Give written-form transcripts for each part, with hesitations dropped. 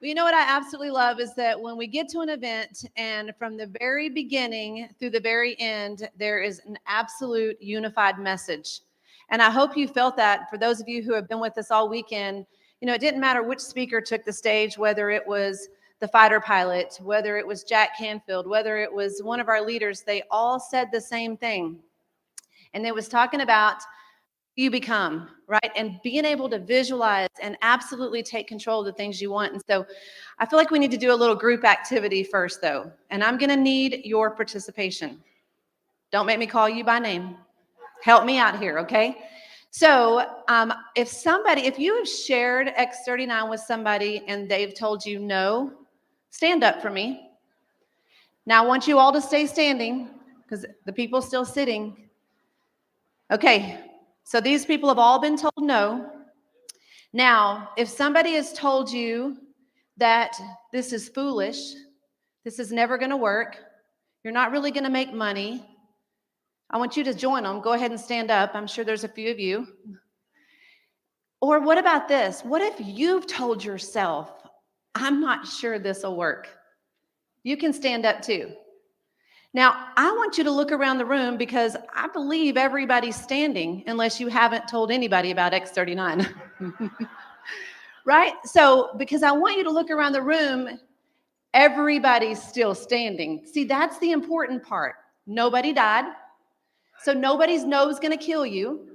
Well, you know what I absolutely love is that when we get to an event and from the very beginning through the very end, there is an absolute unified message. And I hope you felt that for those of you who have been with us all weekend. It didn't matter which speaker took the stage, whether it was the fighter pilot, whether it was Jack Canfield, whether it was one of our leaders, they all said the same thing. And it was talking about you become, right? And being able to visualize and absolutely take control of the things you want. And so I feel like we need to do a little group activity first, though. And I'm going to need your participation. Don't make me call you by name. Help me out here, okay? So if you have shared X39 with somebody and they've told you no, stand up for me. Now I want you all to stay standing because the people still sitting. Okay. So these people have all been told no. Now, if somebody has told you that this is foolish, this is never going to work, you're not really going to make money, I want you to join them. Go ahead and stand up. I'm sure there's a few of you. Or what about this? What if you've told yourself, I'm not sure this will work? You can stand up too. Now, I want you to look around the room because I believe everybody's standing unless you haven't told anybody about X39. Right? So, because I want you to look around the room, everybody's still standing. See, that's the important part. Nobody died. So nobody's no is going to kill you.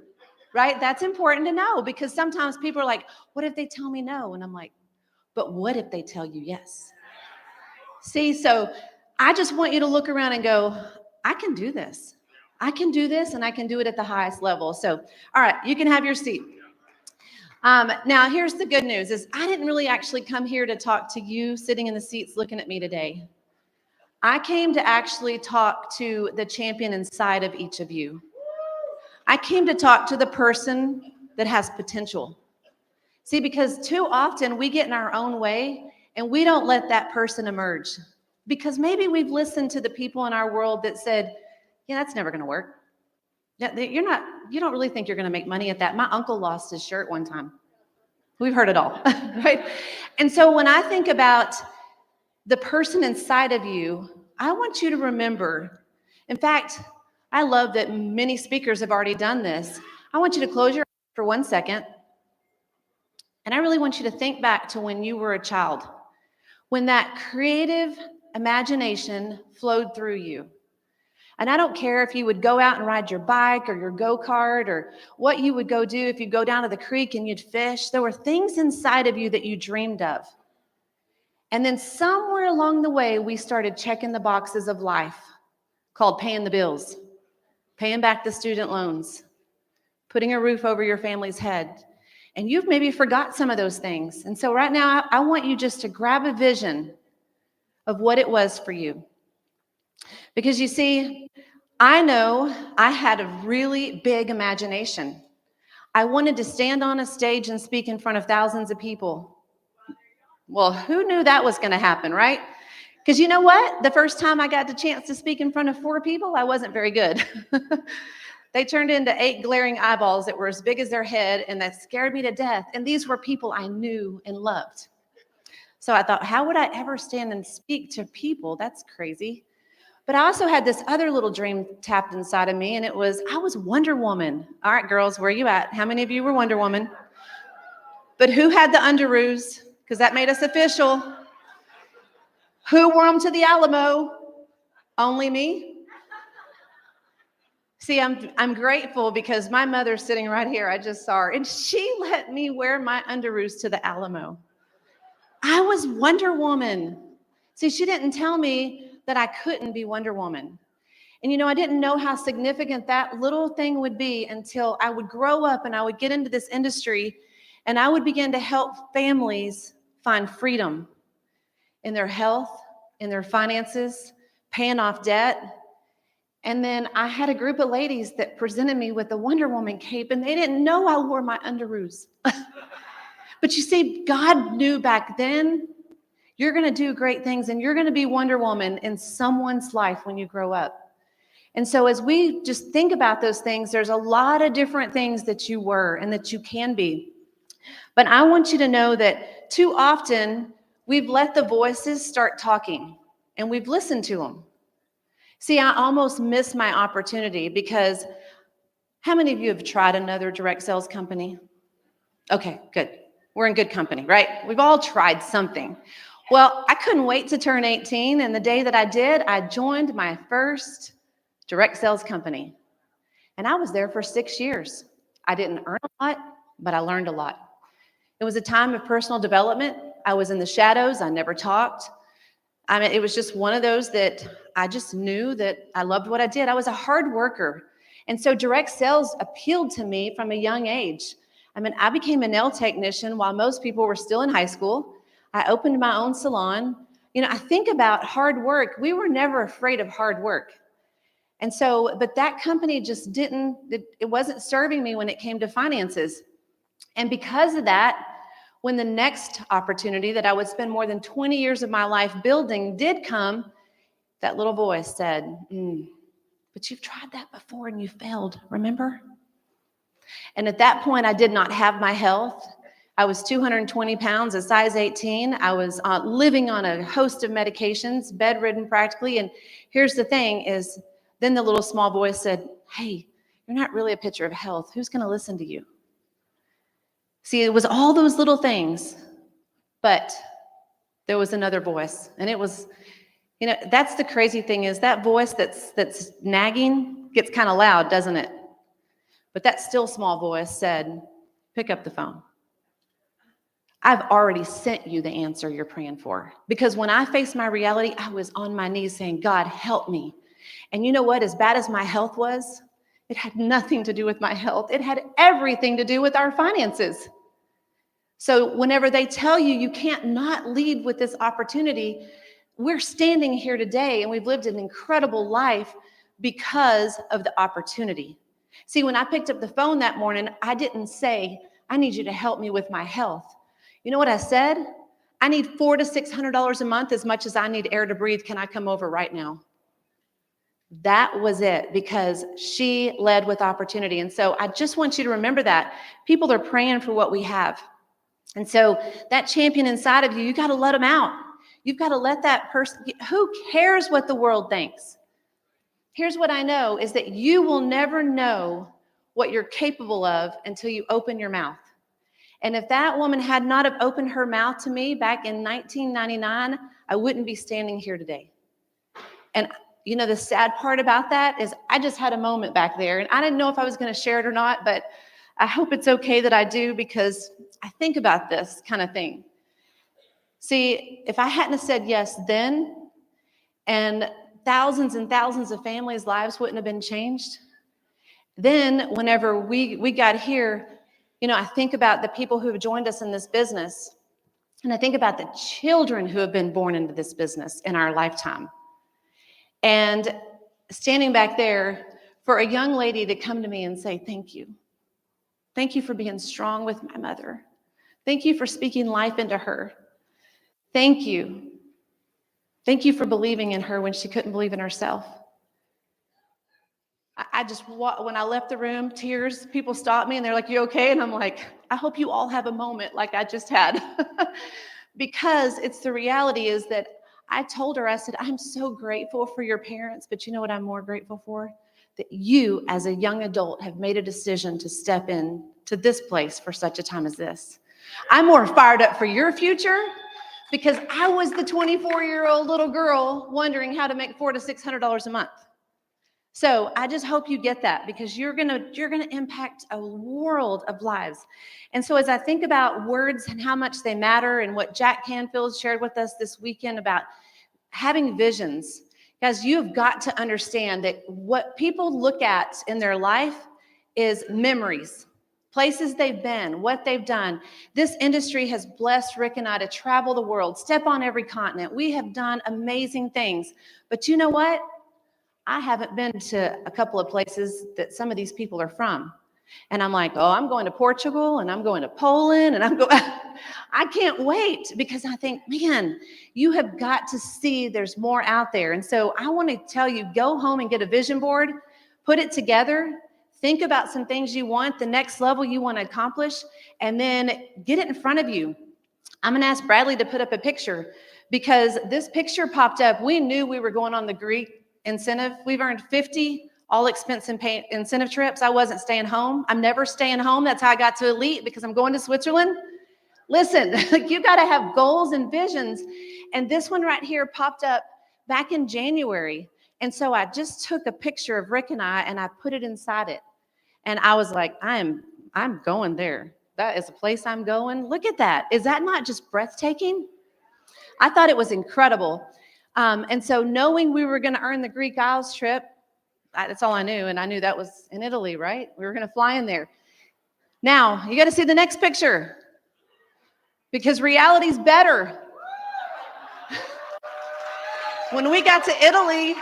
Right? That's important to know because sometimes people are like, what if they tell me no? And I'm like, but what if they tell you yes? See, so I just want you to look around and go, I can do this. I can do this and I can do it at the highest level. So, all right, you can have your seat. Now, here's the good news is I didn't really actually come here to talk to you sitting in the seats looking at me today. I came to actually talk to the champion inside of each of you. I came to talk to the person that has potential. See, because too often we get in our own way and we don't let that person emerge. Because maybe we've listened to the people in our world that said, yeah, that's never going to work. You don't really think you're going to make money at that. My uncle lost his shirt one time. We've heard it all, right? And so when I think about the person inside of you, I want you to remember. In fact, I love that many speakers have already done this. I want you to close your eyes for 1 second. And I really want you to think back to when you were a child, when that creative imagination flowed through you. And I don't care if you would go out and ride your bike or your go-kart or what you would go do if you go down to the creek and you'd fish. There were things inside of you that you dreamed of. And then somewhere along the way, we started checking the boxes of life called paying the bills, paying back the student loans, putting a roof over your family's head. And you've maybe forgot some of those things. And so right now, I want you just to grab a vision of what it was for you. Because you see, I know I had a really big imagination. I wanted to stand on a stage and speak in front of thousands of people. Well, who knew that was going to happen, right? Because you know what? The first time I got the chance to speak in front of 4 people, I wasn't very good. They turned into 8 glaring eyeballs that were as big as their head, and that scared me to death. And these were people I knew and loved. So I thought, how would I ever stand and speak to people? That's crazy. But I also had this other little dream tapped inside of me, and I was Wonder Woman. All right, girls, where are you at? How many of you were Wonder Woman? But who had the underoos? Because that made us official. Who wore them to the Alamo? Only me. See, I'm grateful because my mother's sitting right here. I just saw her, and she let me wear my underoos to the Alamo. I was Wonder Woman. See, she didn't tell me that I couldn't be Wonder Woman. And I didn't know how significant that little thing would be until I would grow up and I would get into this industry and I would begin to help families find freedom in their health, in their finances, paying off debt. And then I had a group of ladies that presented me with the Wonder Woman cape, and they didn't know I wore my underoos. But you see, God knew back then, you're going to do great things, and you're going to be Wonder Woman in someone's life when you grow up. And so as we just think about those things, there's a lot of different things that you were and that you can be. But I want you to know that too often we've let the voices start talking and we've listened to them. See, I almost missed my opportunity because how many of you have tried another direct sales company? Okay, good. We're in good company, right? We've all tried something. Well, I couldn't wait to turn 18, and the day that I did, I joined my first direct sales company. And I was there for 6 years. I didn't earn a lot, but I learned a lot. It was a time of personal development. I was in the shadows. I never talked. I mean, it was just one of those that I just knew that I loved what I did. I was a hard worker. And so direct sales appealed to me from a young age. I mean, I became a nail technician while most people were still in high school. I opened my own salon. You know, I think about hard work. We were never afraid of hard work. And so, but that company just it wasn't serving me when it came to finances. And because of that, when the next opportunity that I would spend more than 20 years of my life building did come, that little voice said, but you've tried that before and you failed, remember? And at that point, I did not have my health. I was 220 pounds, a size 18. I was living on a host of medications, bedridden practically. And here's the thing is, then the little small voice said, hey, you're not really a picture of health. Who's going to listen to you? See, it was all those little things, but there was another voice. And it was, you know, that's the crazy thing is that voice that's nagging gets kind of loud, doesn't it? But that still small voice said, pick up the phone. I've already sent you the answer you're praying for. Because when I faced my reality, I was on my knees saying, God, help me. And you know what? As bad as my health was, it had nothing to do with my health. It had everything to do with our finances. So whenever they tell you you can't not lead with this opportunity, we're standing here today and we've lived an incredible life because of the opportunity. See, when I picked up the phone that morning, I didn't say, I need you to help me with my health. You know what I said? I need $400 to $600 a month as much as I need air to breathe. Can I come over right now? That was it, because she led with opportunity. And so I just want you to remember that. People are praying for what we have. And so that champion inside of you, you got to let them out. You've got to let that person, who cares what the world thinks? Here's what I know is that you will never know what you're capable of until you open your mouth. And if that woman had not have opened her mouth to me back in 1999, I wouldn't be standing here today. And you know, the sad part about that is I just had a moment back there and I didn't know if I was going to share it or not, but I hope it's okay that I do because I think about this kind of thing. See, if I hadn't have said yes then, and thousands of families' lives wouldn't have been changed, then whenever we got here, you know, I think about the people who have joined us in this business, and I think about the children who have been born into this business in our lifetime. And standing back there, for a young lady to come to me and say, thank you. Thank you for being strong with my mother. Thank you for speaking life into her. Thank you. Thank you for believing in her when she couldn't believe in herself. I just, when I left the room, tears, people stopped me and they're like, you okay? And I'm like, I hope you all have a moment like I just had. Because it's the reality is that I told her, I said, I'm so grateful for your parents, but you know what I'm more grateful for? That you, as a young adult, have made a decision to step in to this place for such a time as this. I'm more fired up for your future because I was the 24-year-old little girl wondering how to make $400 to $600 a month. So I just hope you get that because you're gonna impact a world of lives. And so as I think about words and how much they matter and what Jack Canfield shared with us this weekend about having visions, guys, you've got to understand that what people look at in their life is memories, places they've been, what they've done. This industry has blessed Rick and I to travel the world, step on every continent. We have done amazing things. But you know what? I haven't been to a couple of places that some of these people are from. And I'm like, oh, I'm going to Portugal and I'm going to Poland and I'm going, I can't wait because I think, man, you have got to see there's more out there. And so I want to tell you, go home and get a vision board, put it together, think about some things you want, the next level you want to accomplish, and then get it in front of you. I'm going to ask Bradley to put up a picture because this picture popped up. We knew we were going on the Greek incentive. We've earned 50 all expense and pay incentive trips. I wasn't staying home. I'm never staying home. That's how I got to Elite, because I'm going to Switzerland. Listen, you got to have goals and visions. And this one right here popped up back in January. And so I just took a picture of Rick and I put it inside it. And I was like, I'm going there. That is a place I'm going. Look at that. Is that not just breathtaking? I thought it was incredible. And so knowing we were going to earn the Greek Isles trip, that's all I knew. And I knew that was in Italy, right? We were going to fly in there. Now, you got to see the next picture, because reality's better. When we got to Italy,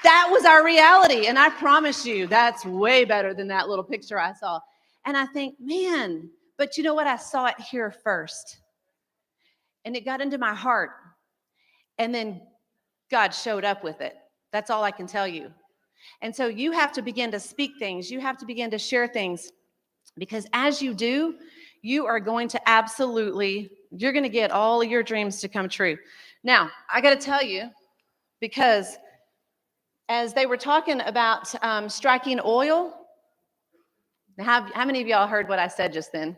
that was our reality. And I promise you, that's way better than that little picture I saw. And I think, man, but you know what? I saw it here first. And it got into my heart. And then God showed up with it. That's all I can tell you. And so you have to begin to speak things. You have to begin to share things. Because as you do, you are going to you're going to get all of your dreams to come true. Now, I got to tell you, because as they were talking about striking oil, how many of y'all heard what I said just then?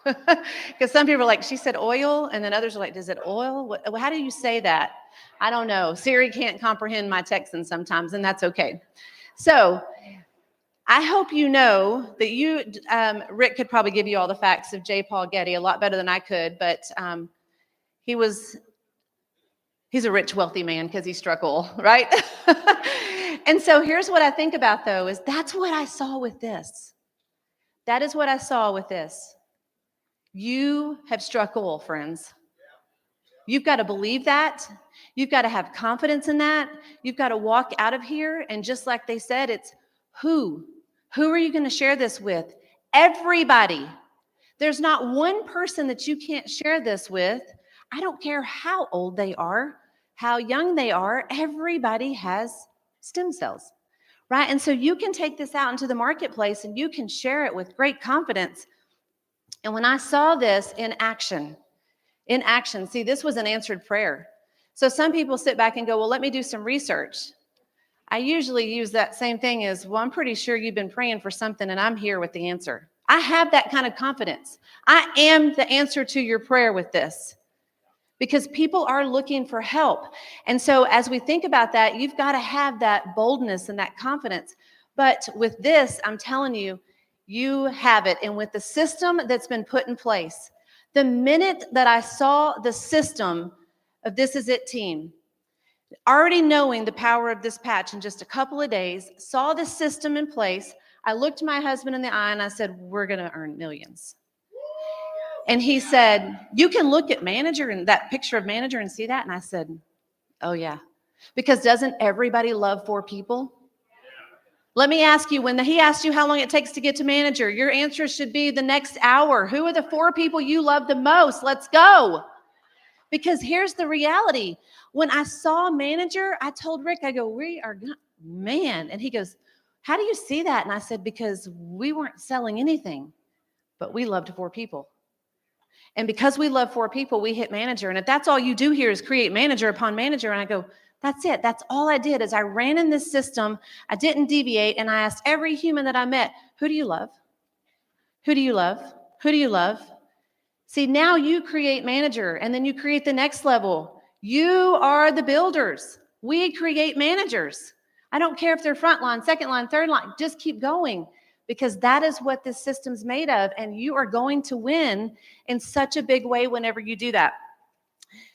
Because some people are like, she said oil, and then others are like, is it oil? How do you say that? I don't know. Siri can't comprehend my Texan sometimes, and that's okay. So I hope you know that Rick could probably give you all the facts of J. Paul Getty a lot better than I could, but he's a rich, wealthy man because he struck oil, right? And so here's what I think about, though, is that's what I saw with this. That is what I saw with this. You have struck oil, friends. You've got to believe that. You've got to have confidence in that. You've got to walk out of here. And just like they said, it's who? Who are you going to share this with? Everybody. There's not one person that you can't share this with. I don't care how old they are, how young they are. Everybody has stem cells, right? And so you can take this out into the marketplace and you can share it with great confidence. And when I saw this in action, see, this was an answered prayer. So some people sit back and go, well, let me do some research. I usually use that same thing as, well, I'm pretty sure you've been praying for something and I'm here with the answer. I have that kind of confidence. I am the answer to your prayer with this, because people are looking for help. And so as we think about that, you've got to have that boldness and that confidence. But with this, I'm telling you, you have it. And with the system that's been put in place, the minute that I saw the system of This Is It team, already knowing the power of this patch in just a couple of days, saw the system in place, I looked my husband in the eye and I said, we're going to earn millions. And he said, you can look at manager and that picture of manager and see that. And I said, oh yeah. Because doesn't everybody love 4 people? Let me ask you, when he asked you how long it takes to get to manager, your answer should be the next hour. Who are the 4 people you love the most? Let's go. Because here's the reality. When I saw manager, I told Rick, I go, we are, man. And he goes, how do you see that? And I said, because we weren't selling anything, but we loved 4 people. And because we love 4 people, we hit manager. And if that's all you do here is create manager upon manager, and I go, that's it. That's all I did is I ran in this system. I didn't deviate. And I asked every human that I met, who do you love? Who do you love? Who do you love? See, now you create manager, and then you create the next level. You are the builders. We create managers. I don't care if they're front line, second line, third line. Just keep going, because that is what this system's made of. And you are going to win in such a big way whenever you do that.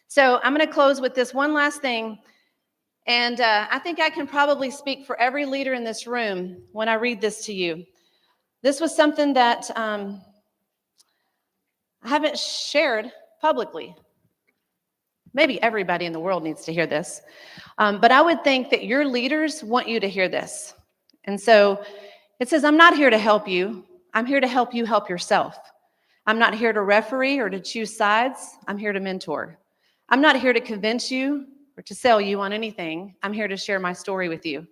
So I'm going to close with this one last thing. And I think I can probably speak for every leader in this room when I read this to you. This was something that I haven't shared publicly. Maybe everybody in the world needs to hear this. But I would think that your leaders want you to hear this. And so it says, I'm not here to help you. I'm here to help you help yourself. I'm not here to referee or to choose sides. I'm here to mentor. I'm not here to convince you or to sell you on anything. I'm here to share my story with you.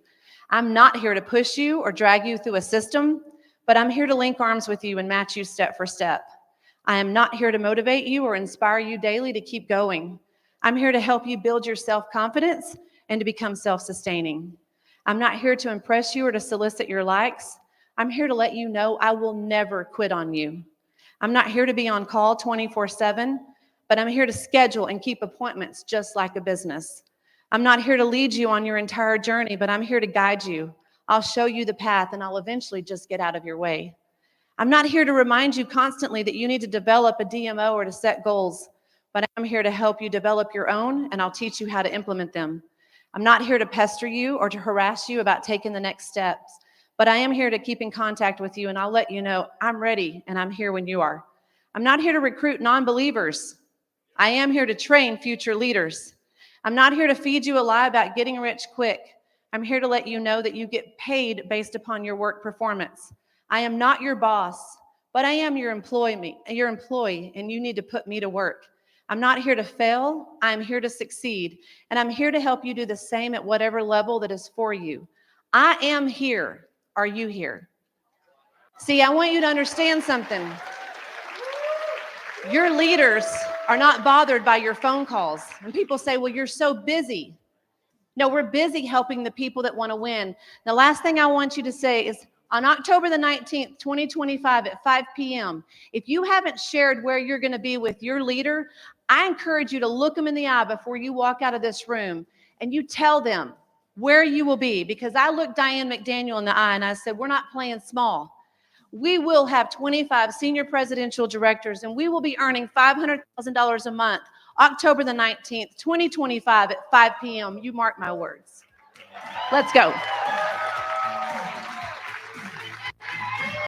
I'm not here to push you or drag you through a system, but I'm here to link arms with you and match you step for step. I am not here to motivate you or inspire you daily to keep going. I'm here to help you build your self-confidence and to become self-sustaining. I'm not here to impress you or to solicit your likes. I'm here to let you know I will never quit on you. I'm not here to be on call 24/7, but I'm here to schedule and keep appointments just like a business. I'm not here to lead you on your entire journey, but I'm here to guide you. I'll show you the path and I'll eventually just get out of your way. I'm not here to remind you constantly that you need to develop a DMO or to set goals, but I'm here to help you develop your own and I'll teach you how to implement them. I'm not here to pester you or to harass you about taking the next steps, but I am here to keep in contact with you and I'll let you know I'm ready and I'm here when you are. I'm not here to recruit non-believers. I am here to train future leaders. I'm not here to feed you a lie about getting rich quick. I'm here to let you know that you get paid based upon your work performance. I am not your boss, but I am your employee, and you need to put me to work. I'm not here to fail. I'm here to succeed, and I'm here to help you do the same at whatever level that is for you. I am here. Are you here? See, I want you to understand something. Your leaders are not bothered by your phone calls. And people say, well, you're so busy. No, we're busy helping the people that want to win. The last thing I want you to say is on October the 19th, 2025 at 5 p.m., if you haven't shared where you're going to be with your leader, I encourage you to look them in the eye before you walk out of this room and you tell them where you will be. Because I looked Diane McDaniel in the eye and I said, we're not playing small. We will have 25 senior presidential directors and we will be earning $500,000 a month October the 19th, 2025 at 5 p.m. You mark my words. Let's go.